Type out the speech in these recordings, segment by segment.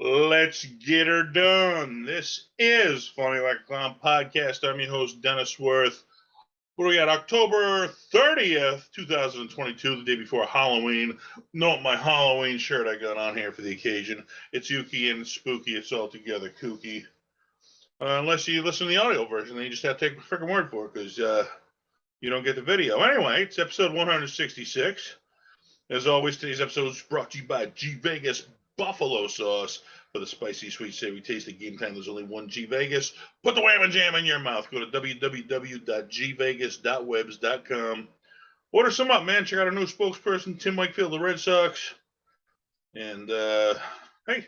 Let's get her done. This is Funny Like a Clown podcast. I'm your host, Dennis Wirth. What do we got? October 30th, 2022, the day before Halloween. Note my Halloween shirt I got on here for the occasion. It's Yuki and spooky. It's all together kooky. Unless you listen to the audio version, then you just have to take my freaking word for it because you don't get the video. Anyway, it's episode 166. As always, today's episode is brought to you by G Vegas Buffalo Sauce. For the spicy, sweet, savory taste of game time, there's only one G Vegas. Put the wham and jam in your mouth. Go to www.gvegas.webs.com. Order some up, man. Check out our new spokesperson, Tim Wakefield, the Red Sox. And, hey,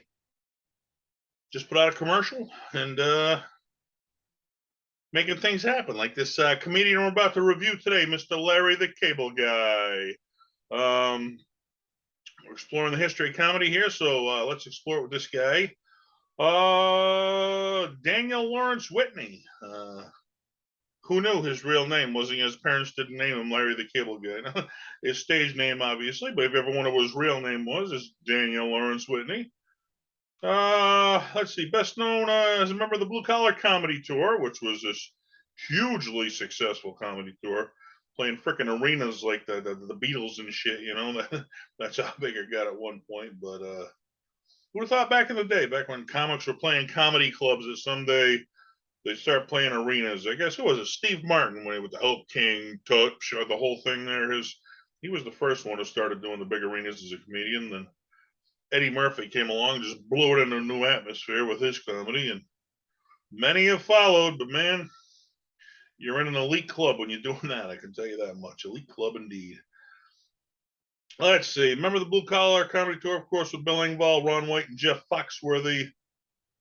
just put out a commercial and making things happen. Like this comedian we're about to review today, Mr. Larry the Cable Guy. We're exploring the history of comedy here, so let's explore it with this guy. Daniel Lawrence Whitney. Who knew his real name? Wasn't his parents didn't name him Larry the Cable Guy. His stage name, obviously, but if you ever wonder what his real name was, it's Daniel Lawrence Whitney. Let's see, best known as a member of the Blue Collar Comedy Tour, which was this hugely successful comedy tour, playing freaking arenas like the Beatles and shit, you know. That's how big it got at one point. But who'd have thought back in the day, back when comics were playing comedy clubs, that someday they start playing arenas? I guess who was it? Steve Martin, when he with the Elk King, Touch, the whole thing there. He was the first one who started doing the big arenas as a comedian. Then Eddie Murphy came along and just blew it into a new atmosphere with his comedy, and many have followed. But man, you're in an elite club when you're doing that. I can tell you that much. Elite club indeed. Let's see. Remember the Blue Collar Comedy Tour, of course, with Bill Engvall, Ron White, and Jeff Foxworthy.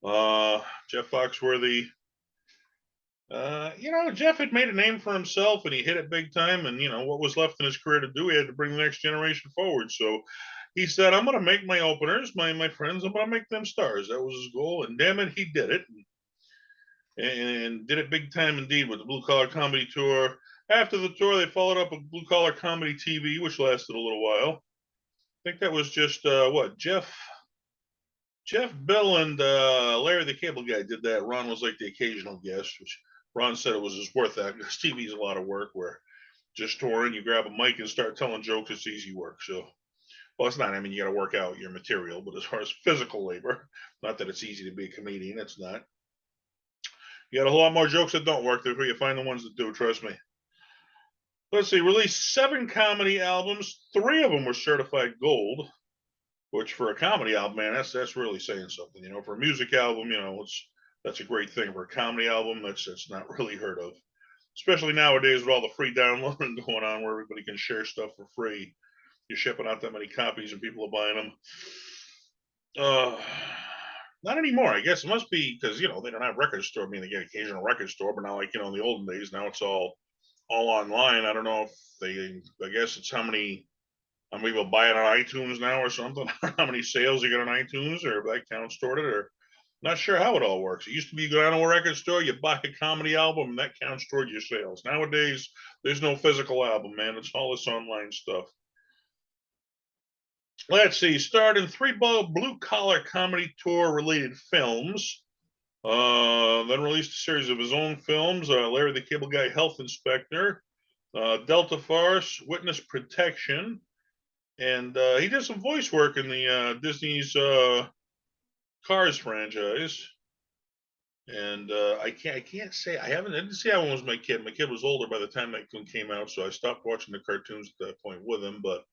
Jeff Foxworthy. Jeff had made a name for himself, and he hit it big time. And what was left in his career to do, he had to bring the next generation forward. So he said, "I'm going to make my openers, my friends. I'm going to make them stars." That was his goal, and damn it, he did it. And did it big time indeed with the Blue Collar Comedy Tour. After the tour, they followed up with Blue Collar Comedy TV, which lasted a little while. I think that was just Jeff, Bill, and Larry the Cable Guy did that. Ron was like the occasional guest, which Ron said it was worth that because TV's a lot of work. Where just touring, you grab a mic and start telling jokes, it's easy work. So, well, it's not. I mean, you got to work out your material, but as far as physical labor, not that it's easy to be a comedian. It's not. You got a whole lot more jokes that don't work before you find the ones that do, trust me. Let's see, released 7 comedy albums. 3 of them were certified gold, which for a comedy album, man, that's really saying something. For a music album, that's a great thing. For a comedy album, that's not really heard of. Especially nowadays with all the free downloading going on where everybody can share stuff for free. You're shipping out that many copies and people are buying them. Not anymore. I guess it must be because they don't have record store. I mean, they get occasional record store, but now, like in the olden days, now it's all online. I don't know if I guess it's how many people buy it on iTunes now or something. How many sales you get on iTunes, or if that counts toward it, or not sure how it all works. It used to be you go down to a record store, you buy a comedy album, and that counts toward your sales. Nowadays, there's no physical album, man. It's all this online stuff. Let's see, starred in 3 Blue Collar Comedy Tour related films. Then released a series of his own films, Larry the Cable Guy, Health Inspector, Delta Farce, Witness Protection, and he did some voice work in the Disney's Cars franchise. And I can't say I didn't see that one was my kid. My kid was older by the time that one came out, so I stopped watching the cartoons at that point with him. But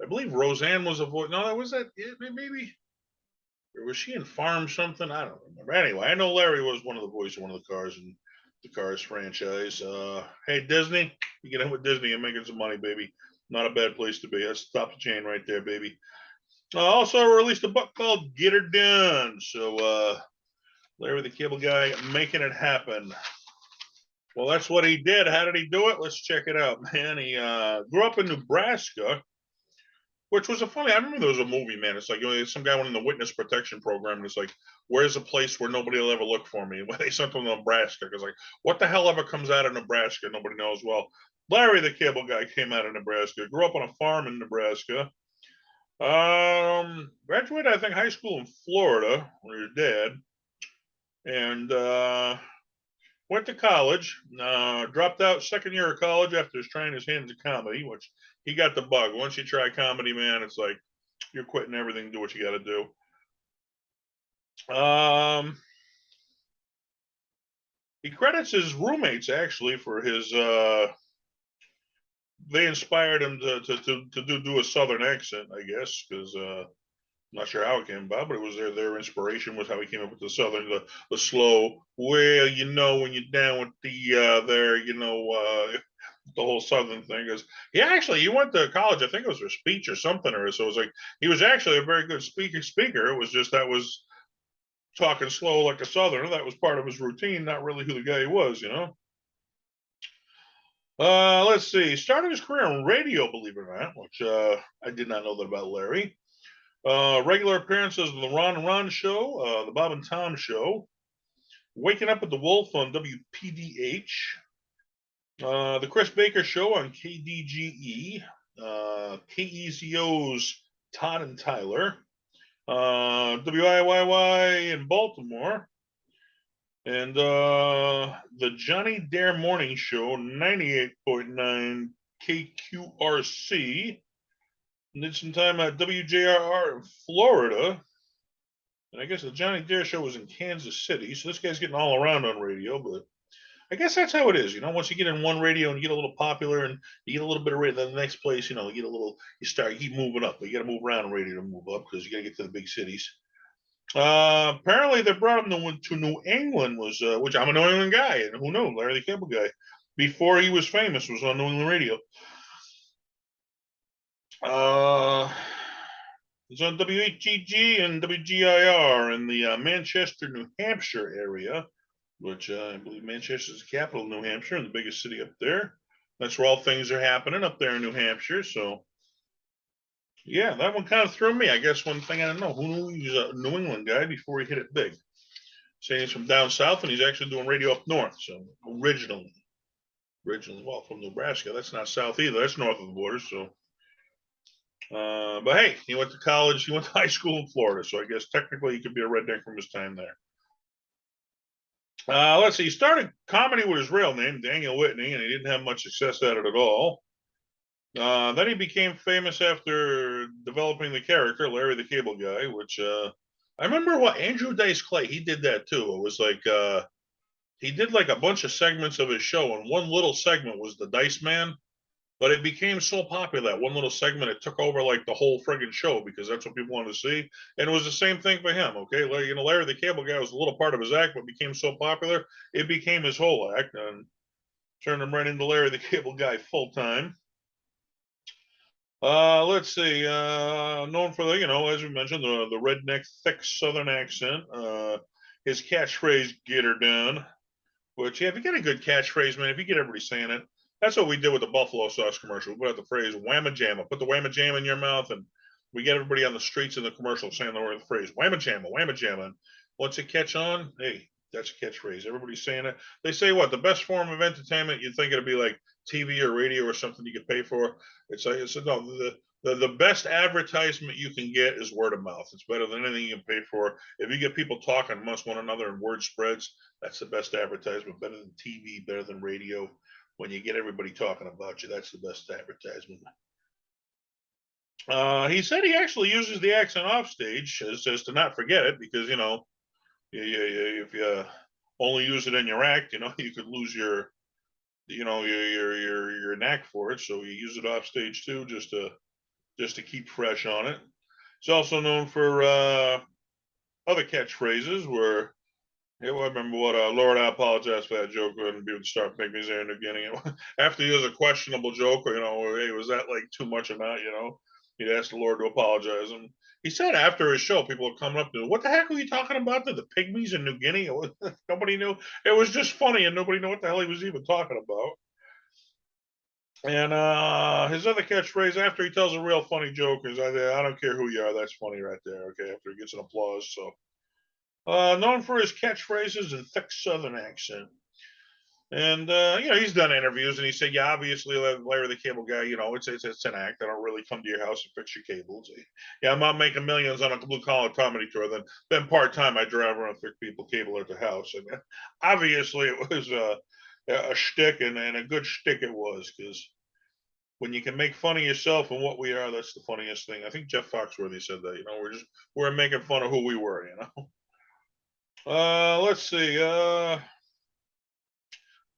I believe Roseanne was a voice. No, that was that. Maybe. Or was she in Farm something? I don't remember. Anyway, I know Larry was one of the voices of one of the Cars in the Cars franchise. Hey, Disney, you get in with Disney and making some money, baby. Not a bad place to be. That's top the chain right there, baby. Also released a book called Get Her Done. So Larry the Cable Guy making it happen. Well, that's what he did. How did he do it? Let's check it out, man. He grew up in Nebraska, which was I remember there was a movie, man. It's like some guy went in the witness protection program, and it's like, where's a place where nobody will ever look for me? Well, they sent him to Nebraska because, like, what the hell ever comes out of Nebraska? Nobody knows. Well, Larry the Cable Guy came out of Nebraska, grew up on a farm in Nebraska. Graduated graduated, I think, high school in Florida, where your dad, and went to college. Dropped out second year of college after trying his hands at comedy, which he got the bug. Once you try comedy, man, it's like you're quitting everything to do what you got to do. He credits his roommates actually for his. They inspired him to do a southern accent, I guess, because I'm not sure how it came about, but it was their inspiration was how he came up with the southern, the slow. Well, when you're down with the there, the whole southern thing is. He went to college. I think it was for speech or something, or so it was like he was actually a very good speaker. It was just that was talking slow like a southerner. That was part of his routine, not really who the guy he was. Let's see. Started his career on radio, believe it or not, which I did not know that about Larry. Regular appearances on the Ron and Ron Show, the Bob and Tom Show, Waking Up with the Wolf on WPDH, the Chris Baker Show on KDGE, KEZO's Todd and Tyler, WIYY in Baltimore, and the Johnny Dare Morning Show, 98.9 KQRC. Did some time at WJRR in Florida. And I guess the Johnny Dare Show was in Kansas City. So this guy's getting all around on radio, but I guess that's how it is. Once you get in one radio and you get a little popular and you get a little bit of radio, then the next place, you get a little, you keep moving up. But you got to move around on radio to move up because you got to get to the big cities. Apparently they brought him to New England, which I'm a New England guy, and who knew, Larry the Cable Guy, before he was famous, was on New England radio. It's on WHGG and WGIR in the Manchester, New Hampshire area, which I believe Manchester is the capital of New Hampshire and the biggest city up there. That's where all things are happening up there in New Hampshire. So, yeah, that one kind of threw me. I guess one thing I don't know, who knew he was a New England guy before he hit it big? Saying he's from down south and he's actually doing radio up north. So originally, well, from Nebraska, that's not south either. That's north of the border. So. But hey, he went to college. He went to high school in Florida, so I guess technically he could be a redneck from his time there. Let's see. He started comedy with his real name, Daniel Whitney, and he didn't have much success at it at all. Then he became famous after developing the character Larry the Cable Guy, which I remember what Andrew Dice Clay. He did that too. It was like he did like a bunch of segments of his show, and one little segment was the Dice Man. But it became so popular that one little segment, it took over like the whole friggin' show because that's what people wanted to see. And it was the same thing for him. Okay, Larry the Cable Guy was a little part of his act, but became so popular, it became his whole act and turned him right into Larry the Cable Guy full time. Let's see. Known for as we mentioned, the redneck thick Southern accent. His catchphrase "Get her done," which if you get a good catchphrase, man, if you get everybody saying it. That's what we did with the buffalo sauce commercial. We put out the phrase "whamma jamma." Put the whamma jamma in your mouth, and we get everybody on the streets in the commercial saying the phrase "whamma jamma, whamma jamma." And once it catch on, hey, that's a catchphrase. Everybody's saying it. They say what the best form of entertainment. You'd think it'd be like TV or radio or something you could pay for. It's no. The best advertisement you can get is word of mouth. It's better than anything you can pay for. If you get people talking amongst one another and word spreads, that's the best advertisement. Better than TV, better than radio. When you get everybody talking about you, that's the best advertisement. He said he actually uses the accent off stage as to not forget it because if you only use it in your act, you could lose your knack for it. So you use it off stage too, just to keep fresh on it. He's also known for other catchphrases where. Yeah, well, I remember what Lord, I apologize for that joke. I wouldn't be able to start picking there in the beginning. After he was a questionable joke, hey, was that like too much or not? He'd ask the Lord to apologize. And he said after his show, people were coming up to him, what the heck were you talking about? The pygmies in New Guinea? Nobody knew. It was just funny, and nobody knew what the hell he was even talking about. And his other catchphrase after he tells a real funny joke is, I don't care who you are, that's funny right there. Okay, after he gets an applause. So. Known for his catchphrases and thick Southern accent. And he's done interviews, and he said, "Yeah, obviously, Larry the Cable Guy, it's an act. I don't really come to your house and fix your cables. Yeah, I'm not making millions on a blue collar comedy tour. Then part time, I drive around and fix people cable at the house. And obviously, it was a shtick, and a good shtick it was, because when you can make fun of yourself and what we are, that's the funniest thing. I think Jeff Foxworthy said that. We're making fun of who we were. Let's see.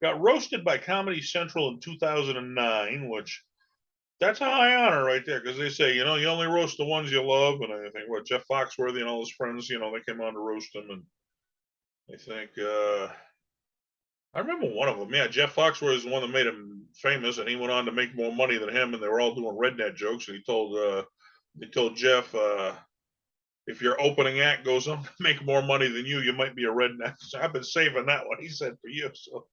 Got roasted by Comedy Central in 2009, which that's a high honor right there, because they say, you only roast the ones you love. And I think Jeff Foxworthy and all his friends, they came on to roast him. And I think I remember one of them. Yeah, Jeff Foxworthy is the one that made him famous, and he went on to make more money than him. And they were all doing redneck jokes. And he told Jeff, if your opening act goes on to make more money than you might be a redneck. So I've been saving that one. He said for you. So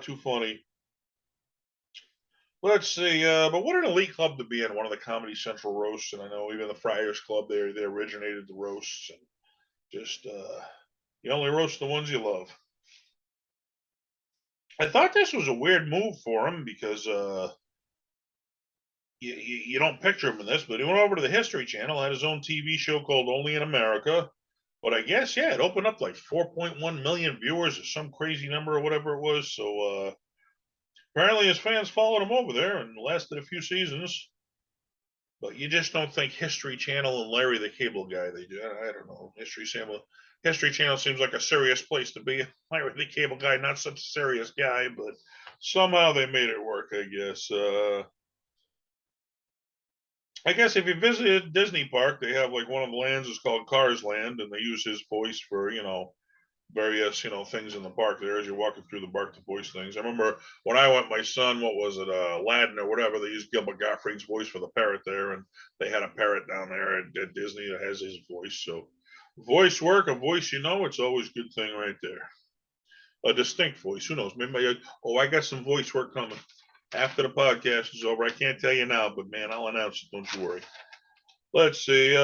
too funny. Let's see. But what an elite club to be in, one of the Comedy Central roasts. And I know even the Friars Club, they originated the roasts. And just you only roast the ones you love. I thought this was a weird move for him, because you don't picture him in this, but he went over to the History Channel, had his own TV show called Only in America. But I guess, yeah, it opened up like 4.1 million viewers or some crazy number or whatever it was. So apparently his fans followed him over there and lasted a few seasons. But you just don't think History Channel and Larry the Cable Guy, they do. I don't know. History Channel seems like a serious place to be. Larry the Cable Guy, not such a serious guy, but somehow they made it work, I guess. I guess if you visit Disney Park, they have like one of the lands is called Cars Land, and they use his voice for various things in the park there as you're walking through the park to voice things. I remember when I went, my son, what was it, Aladdin or whatever, they used Gilbert Gottfried's voice for the parrot there, and they had a parrot down there at Disney that has his voice. So voice work, a voice, it's always a good thing right there. A distinct voice. Who knows? Maybe I got some voice work coming after the podcast is over. I can't tell you now, but man, I'll announce it. Don't you worry. Let's see.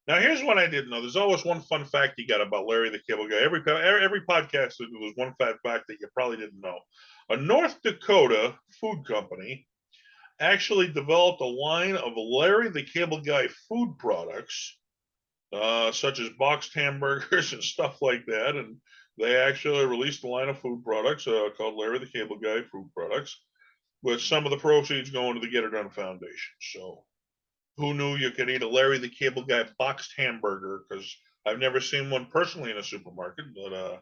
Now here's one I didn't know. There's always one fun fact you got about Larry the Cable Guy. Every podcast there's one fact that you probably didn't know. A North Dakota food company actually developed a line of Larry the Cable Guy food products, such as boxed hamburgers and stuff like that. And they actually released a line of food products called Larry the Cable Guy Food Products, with some of the proceeds going to the Get It Done Foundation. So who knew you could eat a Larry the Cable Guy boxed hamburger? Because I've never seen one personally in a supermarket, but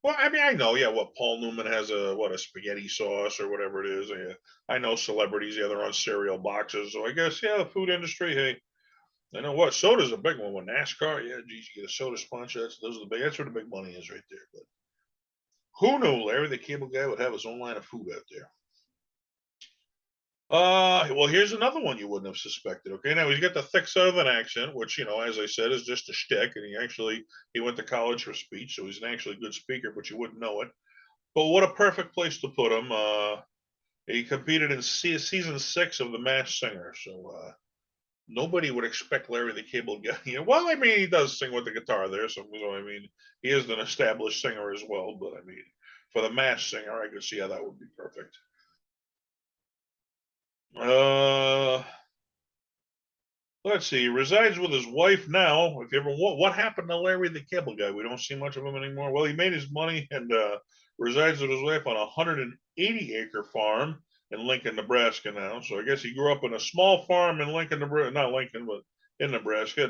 well, I mean, I know, yeah, what Paul Newman has a spaghetti sauce or whatever it is. Yeah, I know celebrities, yeah, they're on cereal boxes. So I guess, yeah, the food industry, hey, I know what soda's a big one with NASCAR. Yeah, geez, you get a soda sponsor. That's where the big money is right there. But who knew Larry the Cable Guy would have his own line of food out there? Well, here's another one you wouldn't have suspected. Okay, now he's got the thick Southern accent, which as I said, is just a shtick, and he went to college for speech, so he's an actually good speaker, but you wouldn't know it. But what a perfect place to put him. He competed in season 6 of The Masked Singer, so nobody would expect Larry the Cable Guy. Well, I mean, he does sing with the guitar there, so I mean, he is an established singer as well. But I mean, for The Masked Singer, I could see how that would be perfect. Uh, let's see. He resides with his wife now. If you ever what happened to Larry the Cable Guy? We don't see much of him anymore. Well, he made his money and resides with his wife on a 180-acre farm in Lincoln, Nebraska now. So I guess he grew up in a small farm in Lincoln, Nebraska. Not Lincoln, but in Nebraska.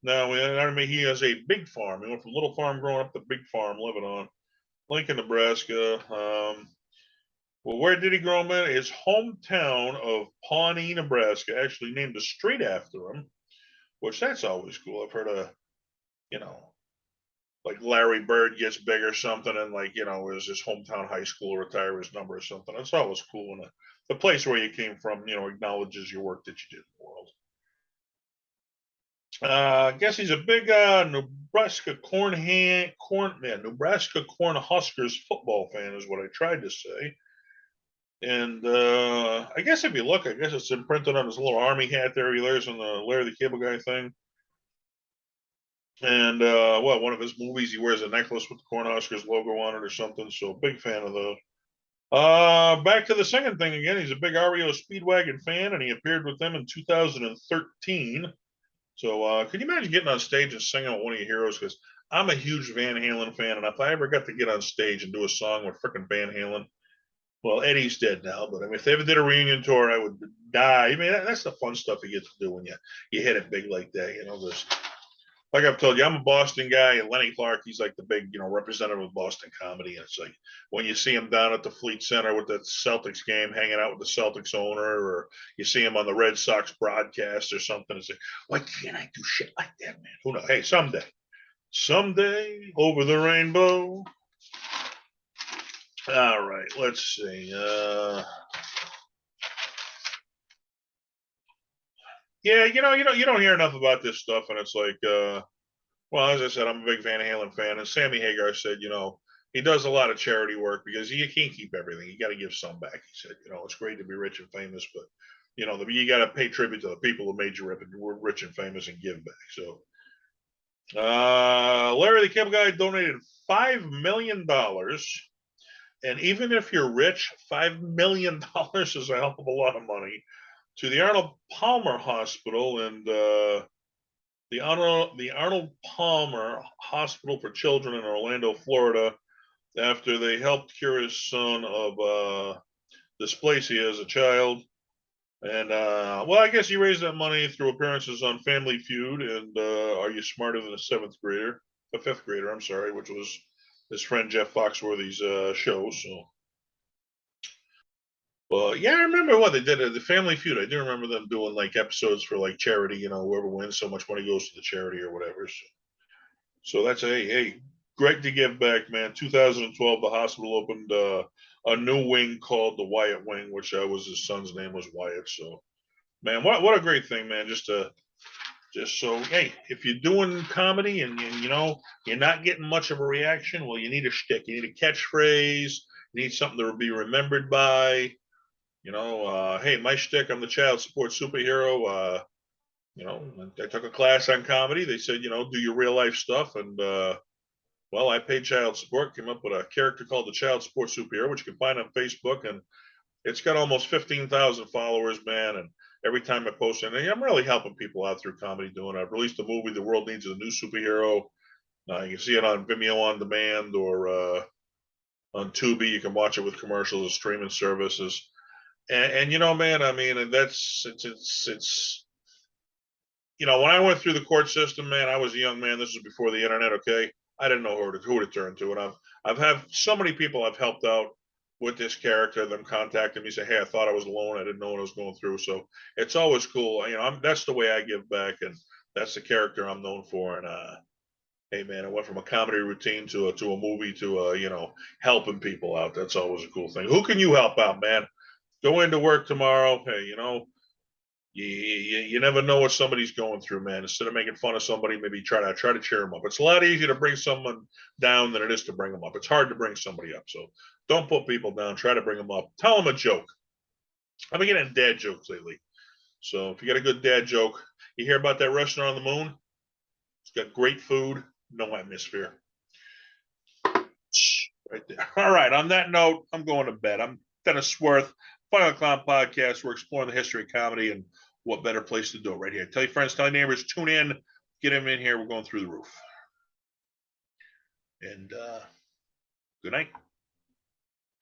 Now I mean, he has a big farm. He went from little farm growing up to big farm living on Lincoln, Nebraska. Well, where did he grow up in? His hometown of Pawnee, Nebraska, actually named a street after him, which that's always cool. I've heard of, you know, like Larry Bird gets big or something, and like, is his hometown high school retire his number or something. That's always cool when the place where you came from, acknowledges your work that you did in the world. I guess he's a big Nebraska Nebraska Cornhuskers football fan is what I tried to say. And I guess if you look, I guess it's imprinted on his little army hat there. He wears on the Larry the Cable Guy thing. And well, one of his movies, he wears a necklace with the Cornhuskers logo on it or something. So big fan of those. Back to the singing thing again. He's a big REO Speedwagon fan, and he appeared with them in 2013. So, can you imagine getting on stage and singing with one of your heroes? Because I'm a huge Van Halen fan, and if I ever got to get on stage and do a song with frickin' Van Halen, well, Eddie's dead now, but I mean, if they ever did a reunion tour, I would die. I mean, that's the fun stuff you get to do when you hit it big like that. You know, there's like I've told you, I'm a Boston guy, and Lenny Clark, he's like the big, representative of Boston comedy. And it's like when you see him down at the Fleet Center with the Celtics game, hanging out with the Celtics owner, or you see him on the Red Sox broadcast or something. It's like, why can't I do shit like that, man? Who knows? Hey, someday over the rainbow. All right, let's see. Yeah, you don't hear enough about this stuff, and it's like, well, as I said, I'm a big Van Halen fan, and Sammy Hagar said, he does a lot of charity work because you can't keep everything. You got to give some back. He said, it's great to be rich and famous, but you got to pay tribute to the people who made you rich and famous and give back. So, Larry the Cable Guy donated $5 million. And even if you're rich, $5 million is a hell of a lot of money to the Arnold Palmer Hospital and the Arnold Palmer Hospital for Children in Orlando, Florida, after they helped cure his son of dysplasia as a child. And well, I guess he raised that money through appearances on Family Feud and Are You Smarter Than a fifth grader? I'm sorry, which was his friend Jeff Foxworthy's show. So well, yeah, I remember what they did at the Family Feud. I do remember them doing like episodes for like charity. Whoever wins so much money goes to the charity or whatever. So that's hey, great to give back, man. 2012, the hospital opened a new wing called the Wyatt Wing, which was his son's name was Wyatt. So, man, what a great thing, man. Just so hey, if you're doing comedy and you're not getting much of a reaction, well, you need a shtick, you need a catchphrase, you need something to be remembered by. Hey, my shtick, I'm the child support superhero. I took a class on comedy. They said, do your real life stuff. And, well, I paid child support, came up with a character called the Child Support Superhero, which you can find on Facebook. And it's got almost 15,000 followers, man. And every time I post anything, I'm really helping people out through comedy doing it. I've released a movie, The World Needs a New Superhero. You can see it on Vimeo on demand or on Tubi. You can watch it with commercials, streaming services. And man, I mean, it's when I went through the court system, man, I was a young man. This was before the internet. Okay, I didn't know who to turn to, and I've had so many people I've helped out with this character. Them contacting me, say, "Hey, I thought I was alone. I didn't know what I was going through." So it's always cool. That's the way I give back, and that's the character I'm known for. And hey, man, I went from a comedy routine to a movie to helping people out. That's always a cool thing. Who can you help out, man? Go into work tomorrow. Hey, you never know what somebody's going through, man. Instead of making fun of somebody, maybe try to cheer them up. It's a lot easier to bring someone down than it is to bring them up. It's hard to bring somebody up, so don't put people down. Try to bring them up. Tell them a joke. I've been getting dad jokes lately, so if you got a good dad joke, you hear about that restaurant on the moon? It's got great food, no atmosphere. Right there. All right. On that note, I'm going to bed. I'm Dennis Wirth, Final Clown Podcast. We're exploring the history of comedy and what better place to do it right here. Tell your friends, tell your neighbors, tune in, get them in here. We're going through the roof. And good night.